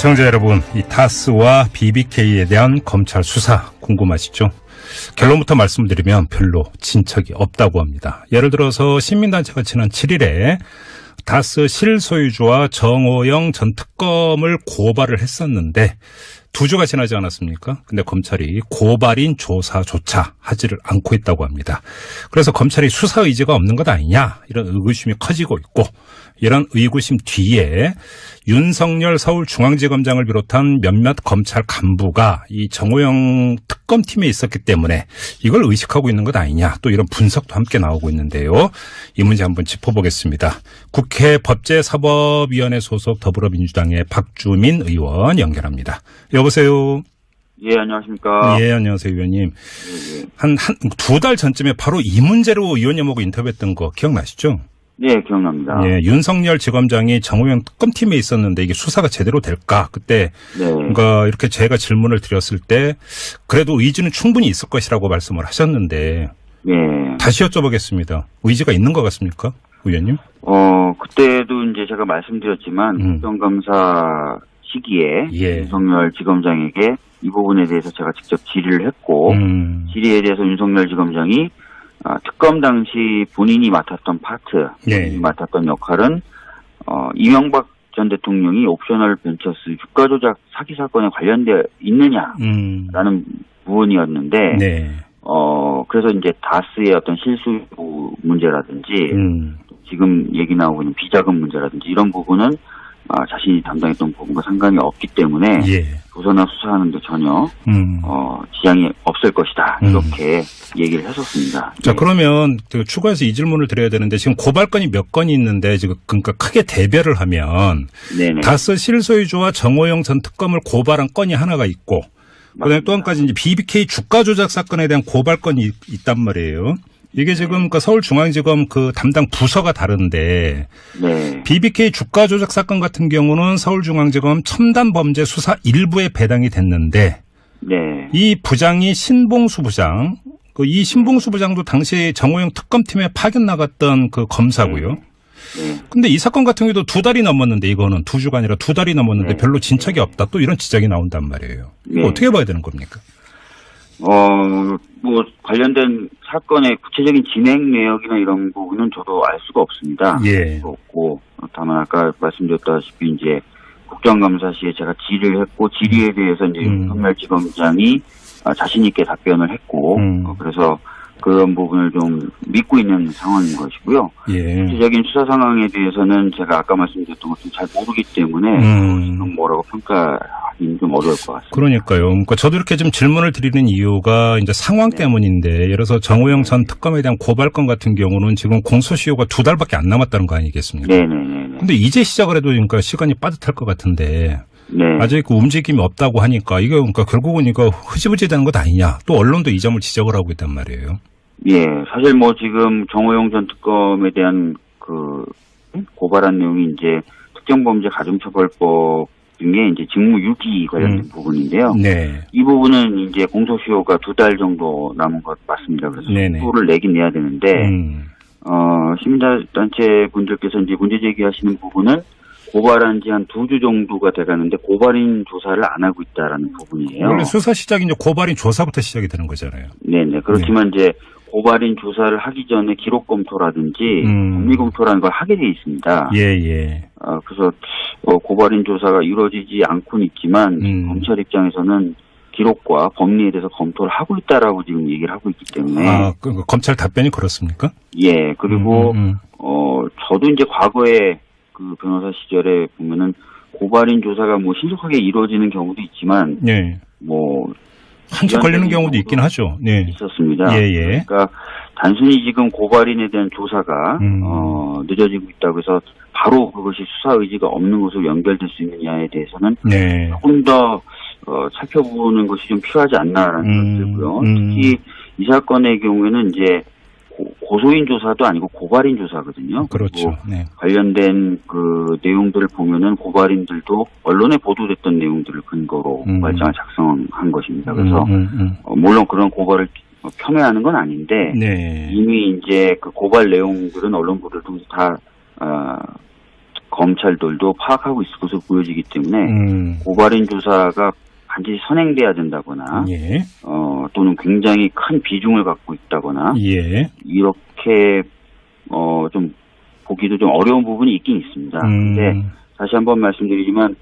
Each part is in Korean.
시청자 여러분, 이 다스와 BBK에 대한 검찰 수사 궁금하시죠? 결론부터 말씀드리면 별로 진척이 없다고 합니다. 예를 들어서 시민단체가 지난 7일에 다스 실소유주와 정호영 전 특검을 고발을 했었는데 2주가 지나지 않았습니까? 근데 검찰이 고발인 조사조차 하지를 않고 있다고 합니다. 그래서 검찰이 수사 의지가 없는 것 아니냐 이런 의구심이 커지고 있고, 이런 의구심 뒤에 윤석열 서울중앙지검장을 비롯한 몇몇 검찰 간부가 이 정호영 특검팀에 있었기 때문에 이걸 의식하고 있는 것 아니냐, 또 이런 분석도 함께 나오고 있는데요. 이 문제 한번 짚어보겠습니다. 국회 법제사법위원회 소속 더불어민주당의 박주민 의원 연결합니다. 여보세요. 예, 안녕하십니까. 예, 안녕하세요, 의원님. 예. 한 2달 전쯤에 바로 이 문제로 의원님하고 인터뷰했던 거 기억나시죠? 네, 기억납니다. 예, 윤석열 지검장이 정호영 특검팀에 있었는데 이게 수사가 제대로 될까? 그때 네. 그러니까 이렇게 제가 질문을 드렸을 때 그래도 의지는 충분히 있을 것이라고 말씀을 하셨는데, 네. 다시 여쭤보겠습니다. 의지가 있는 것 같습니까, 의원님? 그때도 이제 제가 말씀드렸지만 국정감사 시기에 예. 윤석열 지검장에게 이 부분에 대해서 제가 직접 질의를 했고, 질의에 대해서 윤석열 지검장이 특검 당시 본인이 맡았던 파트, 본인이 맡았던 역할은 이명박 전 대통령이 옵셔널 벤처스 주가 조작 사기 사건에 관련되어 있느냐라는 부분이었는데, 네. 그래서 이제 다스의 어떤 실수 문제라든지 지금 얘기 나오고 있는 비자금 문제라든지 이런 부분은 자신이 담당했던 부분과 상관이 없기 때문에 조사나 수사하는데 전혀 지장이 없을 것이다, 이렇게 얘기를 했었습니다. 자, 그러면 추가해서 이 질문을 드려야 되는데, 지금 고발건이 몇 건이 있는데 지금 그러니까 크게 대별을 하면 네네. 다스 실소유주와 정호영 전 특검을 고발한 건이 하나가 있고, 그다음에 또 한 가지 이제 BBK 주가 조작 사건에 대한 고발건이 있단 말이에요. 이게 지금 그 서울중앙지검 그 담당 부서가 다른데, 네. BBK 주가 조작 사건 같은 경우는 서울중앙지검 첨단범죄 수사 1부에 배당이 됐는데, 네. 이 부장이 신봉수 부장, 이 신봉수 부장도 당시 정호영 특검팀에 파견 나갔던 그 검사고요. 근데 이 사건 같은 경우도 2달이 넘었는데, 이거는 2주가 아니라 2달이 넘었는데 별로 진척이 없다, 또 이런 지적이 나온단 말이에요. 이거 어떻게 봐야 되는 겁니까? 관련된 사건의 구체적인 진행 내역이나 이런 부분은 저도 알 수가 없습니다. 예. 없고, 다만 아까 말씀드렸다시피 이제 국정감사 시에 제가 질의를 했고, 질의에 대해서 이제 윤석열 지검장이 자신있게 답변을 했고, 그래서 그런 부분을 좀 믿고 있는 상황인 것이고요. 예. 구체적인 수사 상황에 대해서는 제가 아까 말씀드렸던 것좀 잘 모르기 때문에 지금 뭐라고 평가하기는 좀 어려울 것 같습니다. 그러니까요. 그러니까 저도 이렇게 좀 질문을 드리는 이유가 이제 상황 때문인데, 예를 들어서 정호영 전 특검에 대한 고발건 같은 경우는 지금 공소시효가 2달밖에 안 남았다는 거 아니겠습니까? 네네네. 근데 이제 시작을 해도 그러니까 시간이 빠듯할 것 같은데. 네. 아직 그 움직임이 없다고 하니까 이거 그러니까 결국은 이거 흐지부지 되는 것 아니냐. 또 언론도 이 점을 지적을 하고 있단 말이에요. 예, 사실 지금 정호영 전 특검에 대한 그 고발한 내용이 이제 특정범죄 가중처벌법 중에 이제 직무유기 관련된 부분인데요. 네. 이 부분은 이제 공소시효가 2달 정도 남은 것 맞습니다. 그래서 속도를 내긴 내야 되는데, 시민단체 분들께서 이제 문제 제기하시는 부분은 고발한 지 한 2주 정도가 돼가는데 고발인 조사를 안 하고 있다라는 부분이에요. 원래 수사 시작이 이제 고발인 조사부터 시작이 되는 거잖아요. 네네. 그렇지만 이제 고발인 조사를 하기 전에 기록 검토라든지 법리 검토라는 걸 하게 돼 있습니다. 예. 그래서 고발인 조사가 이루어지지 않고는 있지만 검찰 입장에서는 기록과 법리에 대해서 검토를 하고 있다라고 지금 얘기를 하고 있기 때문에. 검찰 답변이 그렇습니까? 예. 그리고 저도 이제 과거에 그 변호사 시절에 보면은 고발인 조사가 신속하게 이루어지는 경우도 있지만, 한참 걸리는 경우도 있긴 하죠. 네. 있었습니다. 그러니까 단순히 지금 고발인에 대한 조사가 늦어지고 있다고 해서 바로 그것이 수사 의지가 없는 것으로 연결될 수 있느냐에 대해서는 조금 더 살펴보는 것이 좀 필요하지 않나라는 생각이 들고요. 특히 이 사건의 경우에는 이제 고소인 조사도 아니고 고발인 조사거든요. 그렇죠. 네. 관련된 그 내용들을 보면은 고발인들도 언론에 보도됐던 내용들을 근거로 고발장을 작성한 것입니다. 그래서 물론 그런 고발을 폄훼하는 건 아닌데 이미 이제 그 고발 내용들은 언론 보도를 통해서 다 검찰들도 파악하고 있을 것으로 보여지기 때문에 고발인 조사가 반드시 선행돼야 된다거나 예. 또는 굉장히 큰 비중을 갖고 있다거나 예. 이렇게 좀 보기도 좀 어려운 부분이 있긴 있습니다. 근데 다시 한번 말씀드리지만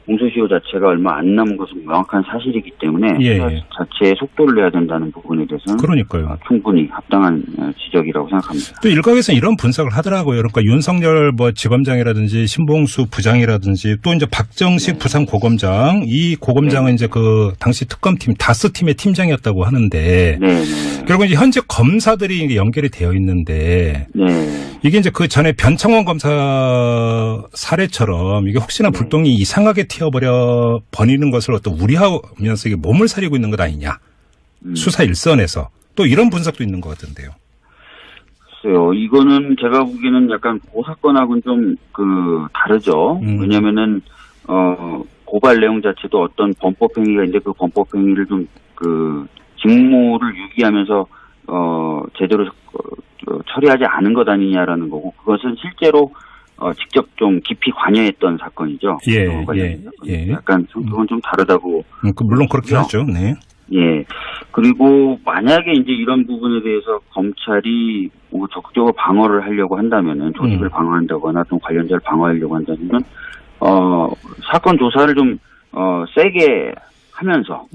공소시효 자체가 얼마 안 남은 것은 명확한 사실이기 때문에 예. 자체에 속도를 내야 된다는 부분에 대해서는 그러니까요. 충분히 합당한 지적이라고 생각합니다. 또 일각에서는 이런 분석을 하더라고요. 그러니까 윤석열 지검장이라든지 신봉수 부장이라든지 또 이제 박정식 부산고검장, 이 고검장은 네. 이제 그 당시 특검팀 다스팀의 팀장이었다고 하는데 네. 결국 이제 현재 검사들이 연결이 되어 있는데 네. 이게 이제 그 전에 변창원 검사 사례처럼 이게 혹시나 불똥이 이상하게 튀어버려 버리는 것을 어떤 우려하면서 이게 몸을 사리고 있는 것 아니냐. 수사 일선에서 또 이런 분석도 있는 것 같은데요. 글쎄요. 이거는 제가 보기에는 약간 그 사건하고는 좀 다르죠. 왜냐면은 고발 내용 자체도 어떤 범법 행위가 있는데 그 범법 행위를 좀 직무를 유기하면서 제대로 처리하지 않은 것 아니냐라는 거고, 그것은 실제로 직접 좀 깊이 관여했던 사건이죠. 예. 약간 그건 좀 다르다고. 물론 그렇게 하죠. 네. 예. 그리고 만약에 이제 이런 부분에 대해서 검찰이 적극적으로 방어를 하려고 한다면은, 조직을 방어한다거나 좀 관련자를 방어하려고 한다면은, 사건 조사를 좀, 세게 하면서,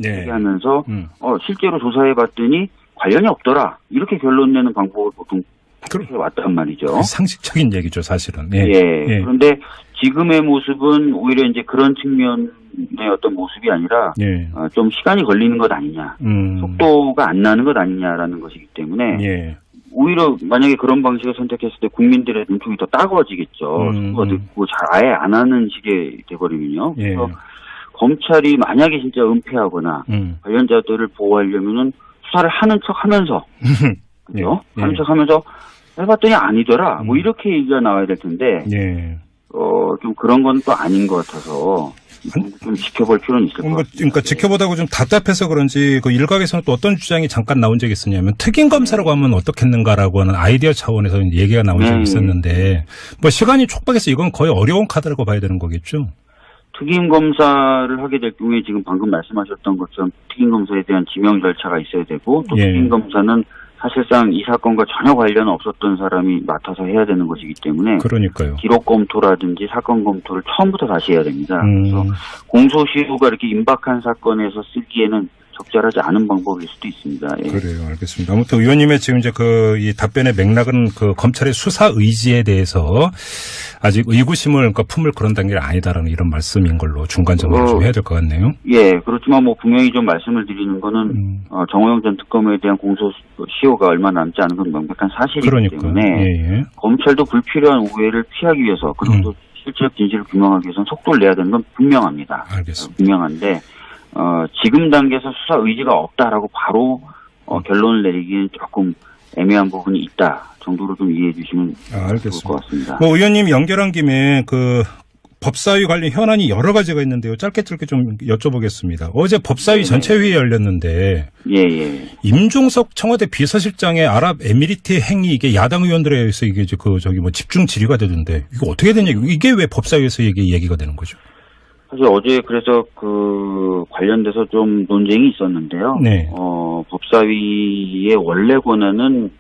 실제로 조사해 봤더니 관련이 없더라. 이렇게 결론 내는 방법을 보통 그렇게 왔단 말이죠. 상식적인 얘기죠, 사실은. 예. 그런데 지금의 모습은 오히려 이제 그런 측면의 어떤 모습이 아니라 좀 시간이 걸리는 것 아니냐, 속도가 안 나는 것 아니냐라는 것이기 때문에 오히려 만약에 그런 방식을 선택했을 때 국민들의 눈총이 더 따가워지겠죠. 속도가 늦고 잘 아예 안 하는 식이 돼버리면요. 그래서 검찰이 만약에 진짜 은폐하거나 관련자들을 보호하려면은 수사를 하는 척하면서, 그죠? 하는 척하면서 해봤더니 아니더라. 뭐 이렇게 얘기가 나와야 될 텐데, 좀 그런 건 또 아닌 것 같아서 좀 지켜볼 필요는 있을 것 같아요. 그러니까 지켜보다가 좀 답답해서 그런지 그 일각에서는 또 어떤 주장이 잠깐 나온 적이 있었냐면 특임 검사라고 하면 어떻겠는가라고 하는 아이디어 차원에서 얘기가 나온 적이 있었는데, 뭐 시간이 촉박해서 이건 거의 어려운 카드라고 봐야 되는 거겠죠. 특임 검사를 하게 될 경우에 지금 방금 말씀하셨던 것처럼 특임 검사에 대한 지명 절차가 있어야 되고, 또 특임 검사는 사실상 이 사건과 전혀 관련 없었던 사람이 맡아서 해야 되는 것이기 때문에, 그러니까요. 기록 검토라든지 사건 검토를 처음부터 다시 해야 됩니다. 그래서 공소시효가 이렇게 임박한 사건에서 쓰기에는 적절하지 않은 방법일 수도 있습니다. 예. 그래요. 알겠습니다. 아무튼 의원님의 지금 이제 이 답변의 맥락은 검찰의 수사 의지에 대해서 아직 의구심을 품을 그런 단계가 아니다라는 이런 말씀인 걸로 중간점을 좀 해야 될 것 같네요. 예, 그렇지만 분명히 좀 말씀을 드리는 거는 정호영 전 특검에 대한 공소시효가 얼마 남지 않은 건 명백한 사실이기 때문에 검찰도 불필요한 오해를 피하기 위해서, 그리고 또 실체적 진실을 규명하기 위해서는 속도를 내야 되는 건 분명합니다. 알겠습니다. 분명한데 지금 단계에서 수사 의지가 없다라고 바로 결론을 내리기엔 조금 애매한 부분이 있다 정도로 좀 이해해 주시면 좋을 것 같습니다. 의원님 연결한 김에 법사위 관련 현안이 여러 가지가 있는데요. 짧게 좀 여쭤보겠습니다. 어제 법사위 전체회의 열렸는데 임종석 청와대 비서실장의 아랍에미리트 행위, 이게 야당 의원들에 의해서 이게 집중 질의가 되던데 이거 어떻게 되냐, 이게 왜 법사위에서 얘기가 되는 거죠? 사실 어제 그래서 관련돼서 좀 논쟁이 있었는데요. 법사위의 원래 권한은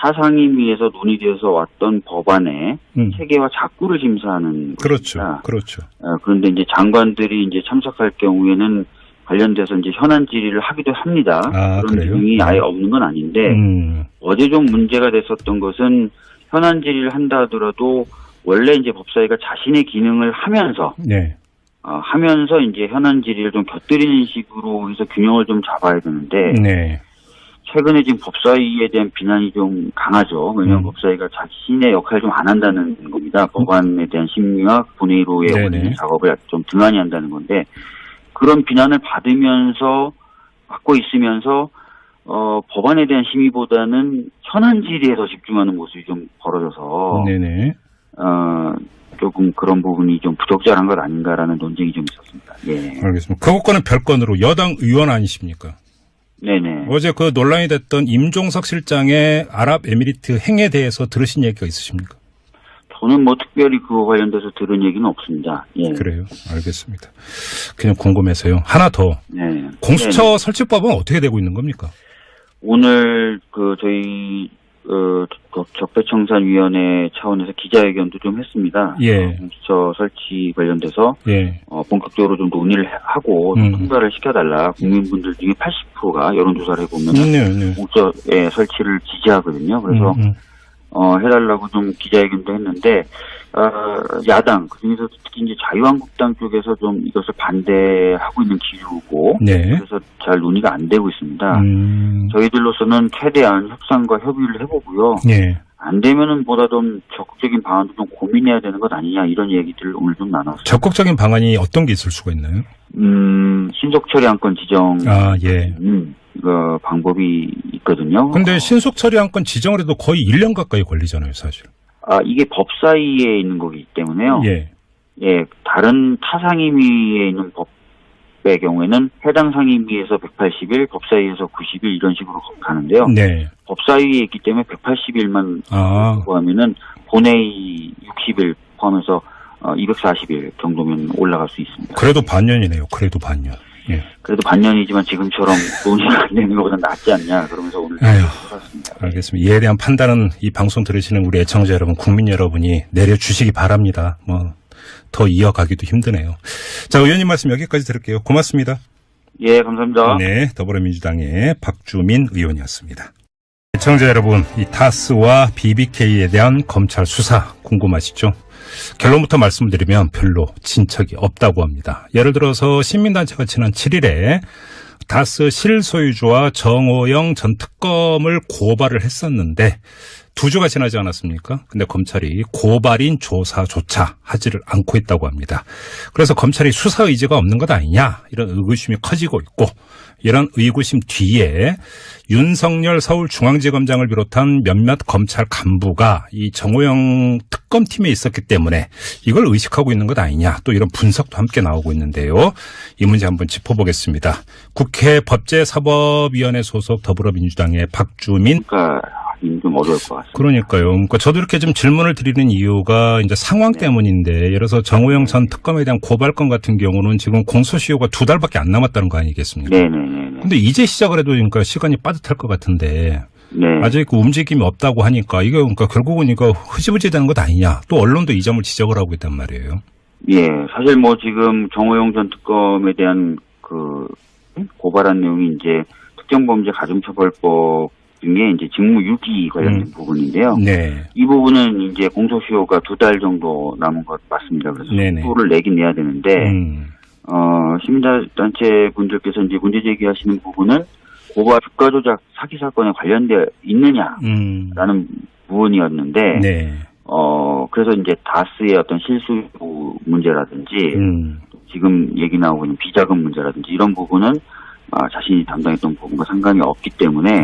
타상임위에서 논의되어서 왔던 법안의 체계와 작구를 심사하는 것입니다. 그렇죠. 그런데 이제 장관들이 이제 참석할 경우에는 관련돼서 이제 현안 질의를 하기도 합니다. 그런 기능이 아예 없는 건 아닌데, 어제 좀 문제가 됐었던 것은 현안 질의를 한다 하더라도 원래 이제 법사위가 자신의 기능을 하면서 이제 현안 질의를 좀 곁들이는 식으로 해서 균형을 좀 잡아야 되는데, 최근에 지금 법사위에 대한 비난이 좀 강하죠. 왜냐하면 법사위가 자신의 역할을 좀 안 한다는 겁니다. 법안에 대한 심의와 본회의로의 작업을 좀 등한히 한다는 건데, 그런 비난을 받고 있으면서 법안에 대한 심의보다는 현안 질의에 더 집중하는 모습이 좀 벌어져서 조금 그런 부분이 좀 부적절한 것 아닌가라는 논쟁이 좀 있었습니다. 예. 알겠습니다. 그것과는 별건으로 여당 의원 아니십니까? 네네. 어제 논란이 됐던 임종석 실장의 아랍에미리트 행에 대해서 들으신 얘기가 있으십니까? 저는 뭐 특별히 그거 관련돼서 들은 얘기는 없습니다. 예. 그래요. 알겠습니다. 그냥 궁금해서요. 하나 더. 네. 공수처 네. 설치법은 어떻게 되고 있는 겁니까? 오늘 저희 적폐청산위원회 차원에서 기자회견도 좀 했습니다. 예. 공수처 설치 관련돼서 예. 본격적으로 좀 논의를 하고 통과를 시켜달라. 국민분들 중에 80%가 여론조사를 해보면 공수처의 설치를 지지하거든요. 그래서 해달라고 좀 기자회견도 했는데 야당 그중에서 특히 이제 자유한국당 쪽에서 좀 이것을 반대하고 있는 기류고 네. 그래서 잘 논의가 안 되고 있습니다. 저희들로서는 최대한 협상과 협의를 해보고요. 네. 안 되면은 보다 좀 적극적인 방안도 좀 고민해야 되는 것 아니냐 이런 얘기들을 오늘 좀 나눴습니다. 적극적인 방안이 어떤 게 있을 수가 있나요? 신속 처리 안건 지정. 예. 그 방법이 있거든요. 근데 신속 처리 안건 지정을 해도 거의 1년 가까이 걸리잖아요, 사실. 이게 법사위에 있는 거기 때문에요. 예. 예, 다른 타상임위에 있는 법의 경우에는 해당 상임위에서 180일, 법사위에서 90일 이런 식으로 가는데요. 네. 법사위에 있기 때문에 180일만 포함하면은 본회의 60일 포함해서 240일 정도면 올라갈 수 있습니다. 그래도 반년이네요. 그래도 반년. 예. 그래도 반년이지만 지금처럼 논의가 안 되는 것보다 낫지 않냐 그러면서 오늘 해봤습니다. 알겠습니다. 이에 대한 판단은 이 방송 들으시는 우리 애청자 여러분, 국민 여러분이 내려주시기 바랍니다. 더 이어가기도 힘드네요. 자, 의원님 말씀 여기까지 들을게요. 고맙습니다. 예, 감사합니다. 네, 더불어민주당의 박주민 의원이었습니다. 애청자 여러분, 이 타스와 BBK에 대한 검찰 수사 궁금하시죠? 결론부터 말씀드리면 별로 진척이 없다고 합니다. 예를 들어서 시민단체가 지난 7일에 다스 실소유주와 정호영 전 특검을 고발을 했었는데 2주가 지나지 않았습니까? 근데 검찰이 고발인 조사조차 하지를 않고 있다고 합니다. 그래서 검찰이 수사 의지가 없는 것 아니냐 이런 의구심이 커지고 있고 이런 의구심 뒤에 윤석열 서울중앙지검장을 비롯한 몇몇 검찰 간부가 이 정호영 특검팀에 있었기 때문에 이걸 의식하고 있는 것 아니냐 또 이런 분석도 함께 나오고 있는데요. 이 문제 한번 짚어보겠습니다. 국회 법제사법위원회 소속 더불어민주당의 박주민 좀 어려울 것 같습니다. 그러니까요. 그러니까 저도 이렇게 좀 질문을 드리는 이유가 이제 상황 때문인데, 예를 들어서 정호영 전 특검에 대한 고발건 같은 경우는 지금 공소시효가 2달밖에 안 남았다는 거 아니겠습니까? 네네네. 근데 이제 시작을 해도 그러니까 시간이 빠듯할 것 같은데, 네. 아직 그 움직임이 없다고 하니까 이게 그러니까 결국은 이거 흐지부지 되는 것 아니냐. 또 언론도 이 점을 지적을 하고 있단 말이에요. 예, 사실 뭐 지금 정호영 전 특검에 대한 고발한 내용이 이제 특정범죄 가중처벌법 중에 이제 직무유기 관련된 부분인데요. 네. 이 부분은 이제 공소시효가 2달 정도 남은 것 맞습니다. 그래서 속도를 내긴 내야 되는데, 시민단체 분들께서 이제 문제 제기하시는 부분은 고발 주가 조작 사기 사건에 관련되어 있느냐라는 부분이었는데, 네. 그래서 이제 다스의 어떤 실수 문제라든지, 지금 얘기 나오고 있는 비자금 문제라든지 이런 부분은 자신이 담당했던 부분과 상관이 없기 때문에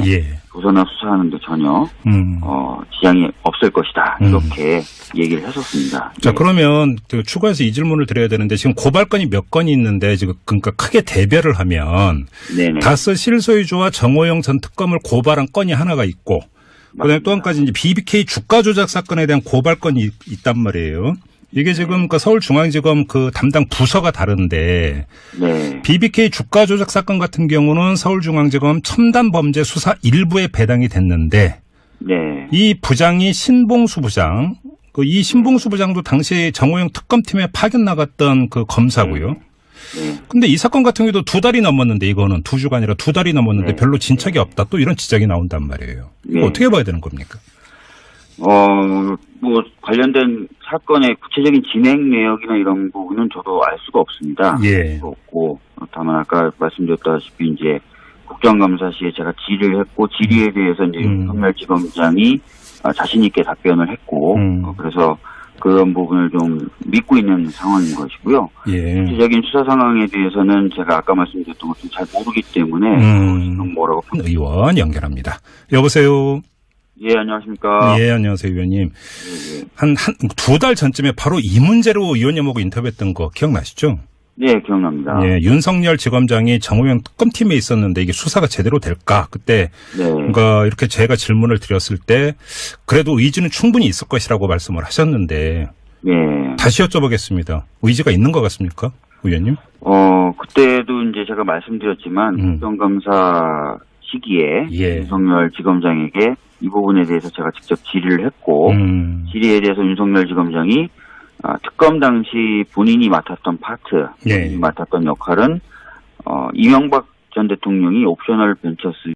조사나 수사하는데 전혀 지장이 없을 것이다 이렇게 얘기를 했었습니다. 자, 그러면 추가해서 이 질문을 드려야 되는데 지금 고발건이 몇 건이 있는데 지금 그러니까 크게 대별을 하면 네네. 다스 실소유주와 정호영 전 특검을 고발한 건이 하나가 있고 그다음에 또 한 가지 이제 BBK 주가 조작 사건에 대한 고발건이 있단 말이에요. 이게 지금 그러니까 서울중앙지검 그 담당 부서가 다른데 네. BBK 주가 조작 사건 같은 경우는 서울중앙지검 첨단범죄 수사 1부에 배당이 됐는데 네. 이 부장이 신봉수 부장, 이 신봉수 부장도 당시 정호영 특검팀에 파견 나갔던 그 검사고요. 근데 이 사건 같은 경우도 2달이 넘었는데 이거는 2주가 아니라 2달이 넘었는데 별로 진척이 없다. 또 이런 지적이 나온단 말이에요. 이거 어떻게 봐야 되는 겁니까? 뭐 관련된 사건의 구체적인 진행 내역이나 이런 부분은 저도 알 수가 없습니다. 예. 없고 다만 아까 말씀드렸다시피 이제 국정감사 시에 제가 질의를 했고 질의에 대해서 이제 윤석열지검장이 자신 있게 답변을 했고 그래서 그런 부분을 좀 믿고 있는 상황인 것이고요. 예. 구체적인 수사 상황에 대해서는 제가 아까 말씀드렸던 것좀 잘 모르기 때문에 뭐라고 의원 연결합니다. 여보세요. 예, 안녕하십니까. 예, 안녕하세요, 의원님. 예. 한 2달 전쯤에 바로 이 문제로 의원님하고 인터뷰했던 거 기억나시죠? 네, 기억납니다. 예, 윤석열 지검장이 정호영 특검팀에 있었는데 이게 수사가 제대로 될까? 그때 네. 뭔가 이렇게 제가 질문을 드렸을 때 그래도 의지는 충분히 있을 것이라고 말씀을 하셨는데 네. 다시 여쭤보겠습니다. 의지가 있는 것 같습니까, 의원님? 그때도 이제 제가 말씀드렸지만 국정감사 시기에 예. 윤석열 지검장에게 이 부분에 대해서 제가 직접 질의를 했고 질의에 대해서 윤석열 지검장이 특검 당시 본인이 맡았던 파트, 예. 본인이 맡았던 역할은 이명박 전 대통령이 옵셔널 벤처스